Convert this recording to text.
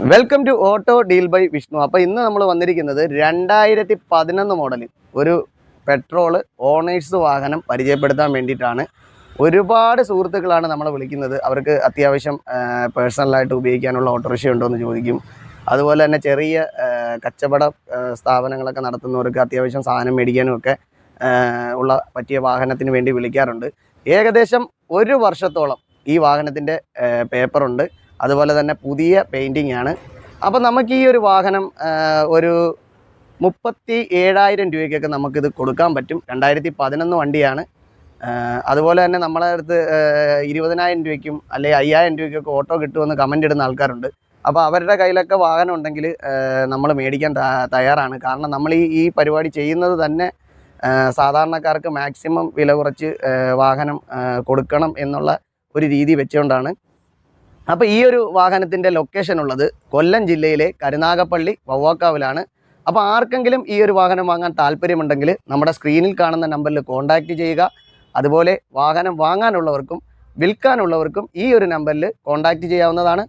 Welcome to auto deal by Vishnu. അപ്പോൾ ഇന്ന് നമ്മൾ വന്നിരിക്കുന്നത് 2011 മോഡൽ ഒരു പെട്രോള് ഓണേഴ്സ് വാഹനം പരിചയപ്പെടുത്താൻ വേണ്ടിയിട്ടാണ്. ഒരുപാട് സുഹൃത്തുക്കളാണ് നമ്മളെ വിളിക്കുന്നത്. അവർക്ക് അത്യാവശ്യം പേഴ്സണലായിട്ട് ഉപയോഗിക്കാനുള്ള ഓട്ടോറിക്ഷ ഉണ്ടോ എന്ന് ചോദിക്കും. അതുപോലെ തന്നെ ചെറിയ കച്ചവട സ്ഥാപനങ്ങളൊക്കെ നടത്തുന്നവർക്ക് അത്യാവശ്യം സാധനം മേടിക്കാനും ഒക്കെ ഉള്ള പറ്റിയ വാഹനത്തിന് വേണ്ടി വിളിക്കാറുണ്ട്. ഏകദേശം 1 വർഷത്തോളം ഈ വാഹനത്തിൻ്റെ പേപ്പറുണ്ട്. അതുപോലെ തന്നെ പുതിയ പെയിൻറ്റിംഗ് ആണ്. അപ്പോൾ നമുക്ക് ഈ ഒരു വാഹനം ഒരു 37,000 രൂപയ്ക്കൊക്കെ നമുക്കിത് കൊടുക്കാൻ പറ്റും. 2011 വണ്ടിയാണ്. അതുപോലെ തന്നെ നമ്മളെ അടുത്ത് 20,000 രൂപയ്ക്കും അല്ലെങ്കിൽ 5,000 രൂപയ്ക്കൊക്കെ ഓട്ടോ കിട്ടുമെന്ന് കമൻ്റ് ഇടുന്ന ആൾക്കാരുണ്ട്. അപ്പോൾ അവരുടെ കയ്യിലൊക്കെ വാഹനം ഉണ്ടെങ്കിൽ നമ്മൾ മേടിക്കാൻ തയ്യാറാണ്. കാരണം നമ്മൾ ഈ പരിപാടി ചെയ്യുന്നത് തന്നെ സാധാരണക്കാർക്ക് മാക്സിമം വില കുറച്ച് വാഹനം കൊടുക്കണം എന്നുള്ള ഒരു രീതി വെച്ചുകൊണ്ടാണ്. അപ്പോൾ ഈ ഒരു വാഹനത്തിൻ്റെ ലൊക്കേഷൻ ഉള്ളത് കൊല്ലം ജില്ലയിലെ കരുനാഗപ്പള്ളി വവ്വാക്കാവിലാണ്. അപ്പോൾ ആർക്കെങ്കിലും ഈ ഒരു വാഹനം വാങ്ങാൻ താല്പര്യമുണ്ടെങ്കിൽ നമ്മുടെ സ്ക്രീനിൽ കാണുന്ന നമ്പറിൽ കോൺടാക്റ്റ് ചെയ്യുക. അതുപോലെ വാഹനം വാങ്ങാനുള്ളവർക്കും വിൽക്കാനുള്ളവർക്കും ഈ ഒരു നമ്പറിൽ കോൺടാക്റ്റ് ചെയ്യാവുന്നതാണ്.